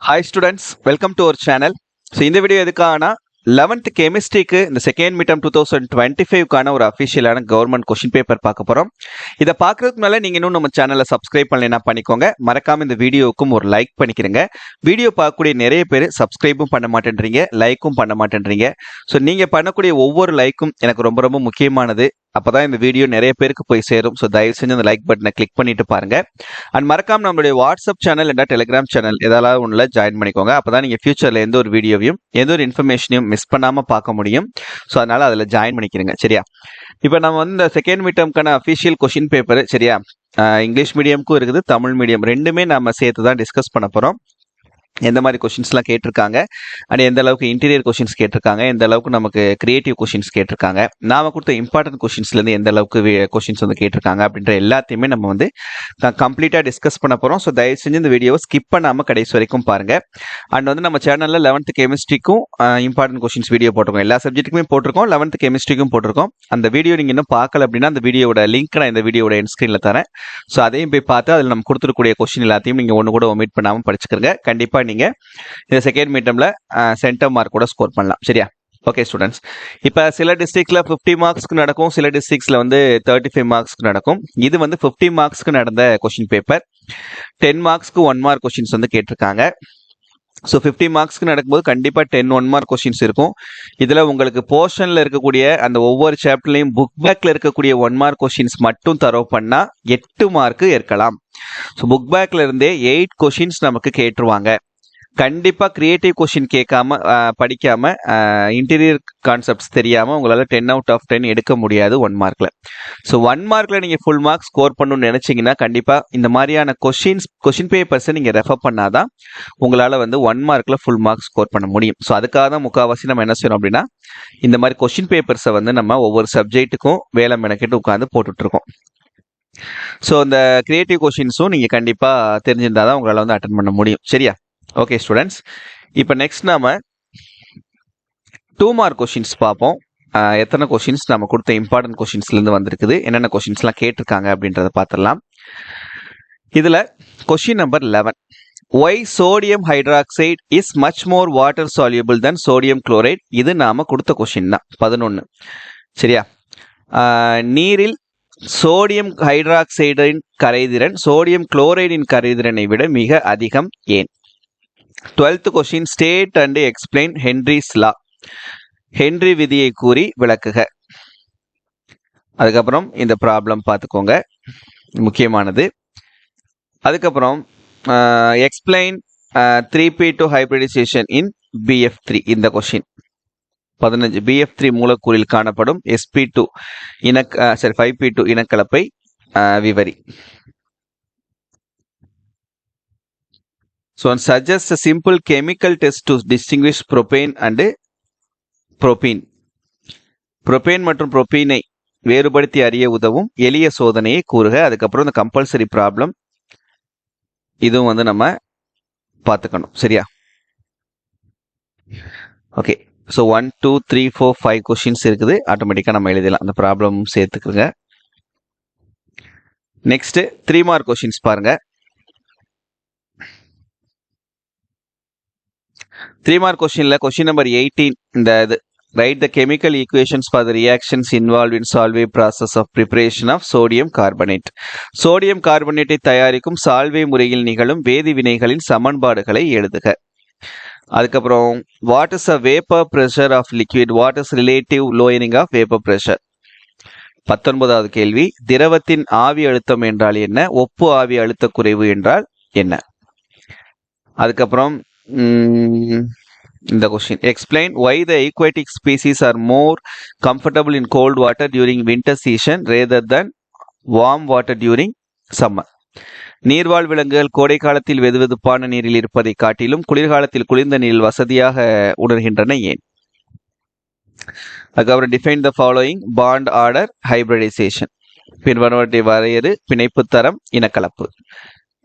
Hi students, welcome to our channel. So இந்த video எதுக்காகனா 11th கெமிஸ்ட்ரிக்கு இந்த செகண்ட் மிட் 2025க்கான ஒரு அஃபிஷியலான கவர்மெண்ட் கொஷின் பேப்பர் பார்க்க போகிறோம். இதை பார்க்கறதுக்கு முன்னால நீங்கள் இன்னும் நம்ம சேனலை சப்ஸ்கிரைப் பண்ணலைன்னா பண்ணிக்கோங்க. மறக்காம இந்த வீடியோவுக்கும் ஒரு லைக் பண்ணிக்கிறங்க. வீடியோ பார்க்கக்கூடிய நிறைய பேர் சப்ஸ்கிரைபும் பண்ண மாட்டேன்றீங்க, லைக்கும் பண்ண மாட்டேன்றீங்க. ஸோ நீங்கள் பண்ணக்கூடிய ஒவ்வொரு லைக்கும் எனக்கு ரொம்ப ரொம்ப முக்கியமானது. அப்பதான் இந்த வீடியோ நிறைய பேருக்கு போய் சேரும். ஸோ தயவு செஞ்சு அந்த லைக் பட்டனை கிளிக் பண்ணிட்டு பாருங்க. அண்ட் மறக்காம நம்மளுடைய வாட்ஸ்அப் சேனல் இல்லைனா டெலிகிராம் சேனல் ஏதாவது ஒன்றில் ஜாயின் பண்ணிக்கோங்க. அப்பதான் நீங்க ஃபியூச்சர்ல எந்த ஒரு வீடியோவையும் எந்த ஒரு இன்ஃபர்மேஷனையும் மிஸ் பண்ணாம பார்க்க முடியும். ஸோ அதனால அதில் ஜாயின் பண்ணிக்கிறீங்க. சரியா? இப்போ நம்ம வந்து இந்த செகண்ட் மிட் டேர்ம்க்கான அஃபிஷியல் கொஷின் பேப்பர், சரியா, இங்கிலீஷ் மீடியமுக்கும் இருக்குது, தமிழ் மீடியம் ரெண்டுமே நம்ம சேர்த்து தான் டிஸ்கஸ் பண்ண போறோம். எந்த மாதிரி கொஷின்ஸ்லாம் கேட்டிருக்காங்க, அண்ட் எந்த அளவுக்கு இன்டீரியர் கொஷின்ஸ் கேட்டிருக்காங்க, எந்த அளவுக்கு நமக்கு கிரியேட்டிவ் கொஷின்ஸ் கேட்டிருக்காங்க, நாம கொடுத்த இம்பார்ட்டன்ட் கொஷின்ஸ்லேருந்து எந்த அளவுக்கு கொஷின்ஸ் வந்து கேட்டிருக்காங்க அப்படின்ற எல்லாத்தையுமே நம்ம வந்து கம்ப்ளீட்டாக டிஸ்கஸ் பண்ண போகிறோம். ஸோ தயவு செஞ்சு இந்த வீடியோவை ஸ்கிப் பண்ணாமல் கடைசி வரைக்கும் பாருங்க. அண்ட் வந்து நம்ம சேனலில் 11th கெமிஸ்ட்ரிக்கும் இம்பார்ட்டன்ட் கொஷின்ஸ் வீடியோ போட்டிருக்கோம். எல்லா சப்ஜெக்ட்டுக்குமே போட்டிருக்கோம், 11th கெமிஸ்ட்ரிக்கும் போட்டிருக்கோம். அந்த வீடியோ நீங்கள் இன்னும் பார்க்கல அப்படின்னா அந்த வீடியோட லிங்க் நான் இந்த வீடியோட எண்ட் ஸ்க்ரீனில் தரேன். ஸோ அதையும் போய் பார்த்து அதில் நம்ம கொடுத்துருக்கூடிய கொஷின் எல்லாத்தையும் நீங்கள் ஒன்று கூட ஒமிட் பண்ணாமல் படிச்சுக்கிறங்க. கண்டிப்பாக நீங்க இந்த செகண்ட் மிட் டேர்ம்ல சென்டர் மார்க் கூட ஸ்கோர் பண்ணலாம். சரியா? ஓகே ஸ்டூடெண்ட்ஸ், இப்போ சில டிஸ்ட்ரிக்ட்ல 50 மார்க்ஸ்க்கு நடக்கும், சில டிஸ்ட்ரிக்ட்ஸ்ல வந்து 35 மார்க்ஸ்க்கு நடக்கும். இது வந்து 50 மார்க்ஸ்க்கு நடந்த கொஸ்டின் பேப்பர். 10 மார்க்ஸ்க்கு 1 மார்க் கொஸ்டின்ஸ் வந்து கேட்டிருக்காங்க. ஸோ 50 மார்க்ஸ்க்கு நடக்கும்போது கண்டிப்பாக 10 1 மார்க் கொஸ்டின்ஸ் இருக்கும். இதில் உங்களுக்கு போர்ஷனில் இருக்கக்கூடிய அந்த ஒவ்வொரு சாப்டர்லையும் புக் பேக்கில் இருக்கக்கூடிய 1 மார்க் கொஸ்டின்ஸ் மட்டும் தரவு பண்ணால் 8 மார்க்கு ஏற்கலாம். ஸோ புக் பேக்கில் இருந்தே 8 கொஸ்டின்ஸ் நமக்கு கேட்டுருவாங்க. கண்டிப்பா கிரியேட்டிவ் கொஸ்டின் கேட்காம படிக்காம இன்டீரியர் கான்செப்ட்ஸ் தெரியாம உங்களால 10 out of 10 எடுக்க முடியாது 1 மார்க்ல. ஸோ 1 மார்க்ல நீங்க ஃபுல் மார்க் ஸ்கோர் பண்ணணும்னு நினைச்சீங்கன்னா கண்டிப்பா இந்த மாதிரியான கொஸ்டின் பேப்பர்ஸை நீங்க ரெஃபர் பண்ணாதான் உங்களால வந்து 1 மார்க்ல ஃபுல் மார்க் ஸ்கோர் பண்ண முடியும். ஸோ அதுக்காக தான் முக்கால்வாசி நம்ம என்ன செய்யறோம் அப்படின்னா இந்த மாதிரி கொஸ்டின் பேப்பர்ஸை வந்து நம்ம ஒவ்வொரு சப்ஜெக்ட்டுக்கும் வேலை மெனக்கிட்டு உட்காந்து போட்டுட்டு இருக்கோம். ஸோ இந்த கிரியேட்டிவ் கொஸ்டின்ஸும் நீங்க கண்டிப்பா தெரிஞ்சிருந்தாதான் உங்களால வந்து அட்டன் பண்ண முடியும். சரியா? ஓகே ஸ்டூடெண்ட்ஸ், இப்போ நெக்ஸ்ட் நாம 2 மார்க் கொஸ்டின்ஸ் பார்ப்போம். எத்தனை கொஸ்டின்ஸ் நம்ம கொடுத்த இம்பார்ட்டன்ட் கொஸ்டின்ஸ்லேருந்து வந்திருக்குது, என்னென்ன கொஸ்டின்ஸ்லாம் கேட்டிருக்காங்க அப்படின்றத பார்த்துடலாம். இதில் question number 11, why sodium hydroxide is much more water soluble then sodium chloride. இது நாம கொடுத்த கொஸ்டின் தான் 11. சரியா? நீரில் சோடியம் ஹைட்ராக்சைடின் கரைதிறன் சோடியம் குளோரைடின் கரைதிறனை விட மிக அதிகம் ஏன்? 12th question, state and explain Henry's law. Henry விதியை கூறி விளக்குக. அதுக்கப்புறம் இந்த ப்ராப்ளம் பார்த்துக்கோங்க, முக்கியமானது. அதுக்கப்புறம் எக்ஸ்பிளைன் 3p2 ஹைபிரிடைசேஷன் இன் BF3. இந்த கொஸ்டின் 15, BF3 மூலக்கூறில் காணப்படும் sp2 5p2 இனக்கலப்பை விவரி. So suggest a simple chemical test to distinguish propane and propene. Propane மற்றும் propene வேறுபடுத்தி அறிய உதவும் எளிய சோதனையை கூறுக. அதுக்கப்புறம் இந்த கம்பல்சரி ப்ராப்ளம் இதுவும் வந்து நம்ம பார்த்துக்கணும். சரியா? ஓகே, ஸோ 1 2 3 4 5 கொஸ்டின்ஸ் இருக்குது. ஆட்டோமேட்டிக்காக நம்ம எழுதலாம், அந்த ப்ராப்ளம் சேர்த்துக்குங்க. நெக்ஸ்ட் 3 மார்க் கொஸ்டின்ஸ் பாருங்க. 3 மார்க் கொஸ்டின்ல கொஸ்டின் நம்பர் 18, இந்த இது write the chemical equations for the reactions involve in Solvay process of preparation of sodium carbonate. Sodium கார்பனேட்டை தயாரிக்கும் சால்வே முறையில் நிகழும் வேதி வினைகளின் சமன்பாடுகளை எழுதுக. அதுக்கப்புறம் what is a vapour pressure of liquid, what is relative lowering of vapour pressure. 19வது கேள்வி, திரவத்தின் ஆவி அழுத்தம் என்றால் என்ன, ஒப்பு ஆவி அழுத்த குறைவு என்றால் என்ன. அதுக்கப்புறம் இந்த question, explain Y the aquatic species are more comfortable in cold water during winter season rather than warm water during summer. நீர்வாழ் விலங்குகள் கோடை காலத்தில் வெதுவெதுப்பான நீரில் இருப்பதை காட்டிலும் குளிர்காலத்தில் குளிர்ந்த நீரில் வசதியாக உணர்கின்றன ஏன். அதுக்கப்புறம் define the following bond order hybridisation. பின்வருவற்றை வரையறு பிணைப்பு தரம் இனக்கலப்பு.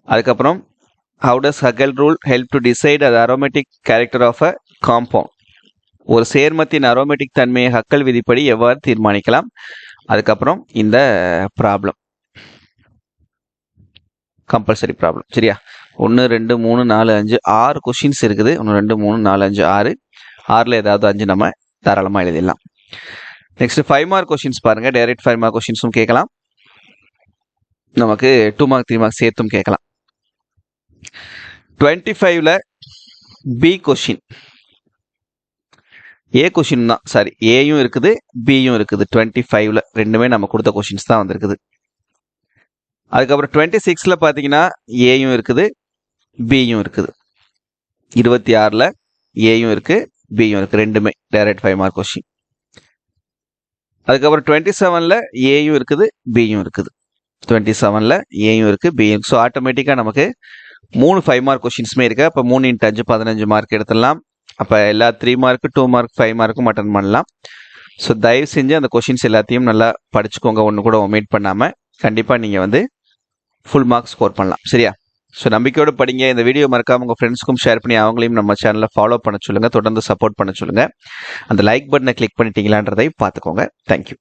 அதுக்கப்புறம் how does Hugel rule help to decide the aromatic character of a compound. ஒரு சேர்மத்தின் அரோமேட்டிக் தன்மையை ஹக்கல் விதிப்படி எவ்வாறு தீர்மானிக்கலாம். அதுக்கப்புறம் இந்த ப்ராப்ளம் கம்பல்சரி ப்ராப்ளம். சரியா? 1 2 3 4 5 6 கொஷின்ஸ் இருக்குது. 1 2 3 4 5 6. 6ல் ஏதாவது 5 நம்ம தாராளமாக எழுதிடலாம். நெக்ஸ்ட் 5 மார்க் கொஷின்ஸ் பாருங்க. டைரக்ட் 5 மார்க் கொஷின்ஸும் கேட்கலாம், நமக்கு 2 மார்க் 3 மார்க் சேர்த்தும் கேட்கலாம். 25ல பி கொஷின், ஏ கொஷின் தான், சாரி ஏயும் இருக்குது பியும் இருக்குது. 25ல ரெண்டுமே நம்ம கொடுத்த கொஷின்ஸ் தான் வந்திருக்குது. அதுக்கப்புறம் 26ல பார்த்தீங்கன்னா ஏயும் இருக்குது பியும் இருக்குது. 26ல ஏயும் இருக்கு பியும் இருக்கு, ரெண்டுமே டைரக்ட் 5 மார்க் கொஷின். அதுக்கப்புறம் 27ல ஏயும் இருக்குது பியும் இருக்குது. 27ல ஏயும் இருக்கு பியும் இருக்கு. ஸோ ஆட்டோமேட்டிக்காக நமக்கு 3 5 மார்க் கொஷின்ஸுமே இருக்கு. அப்போ 3 × 5 15 மார்க் எடுத்துடலாம். அப்போ எல்லா 3 மார்க் 2 மார்க் 5 மார்க்கும் அட்டன் பண்ணலாம். ஸோ தயவு செஞ்சு அந்த கொஷின்ஸ் எல்லாத்தையும் நல்லா படிச்சுக்கோங்க, ஒன்று கூட ஒமிட் பண்ணாமல். கண்டிப்பாக நீங்கள் வந்து ஃபுல் மார்க் ஸ்கோர் பண்ணலாம், சரியா? ஸோ நம்பிக்கையோடு படிங்க. இந்த வீடியோ மறக்காம உங்கள் ஃப்ரெண்ட்ஸ்க்கும் ஷேர் பண்ணி அவங்களையும் நம்ம சேனலை ஃபாலோ பண்ண சொல்லுங்கள், தொடர்ந்து சப்போர்ட் பண்ண சொல்லுங்கள். அந்த லைக் பட்டனை கிளிக் பண்ணிட்டீங்களான்றதை பார்த்துக்கோங்க. தேங்க்யூ.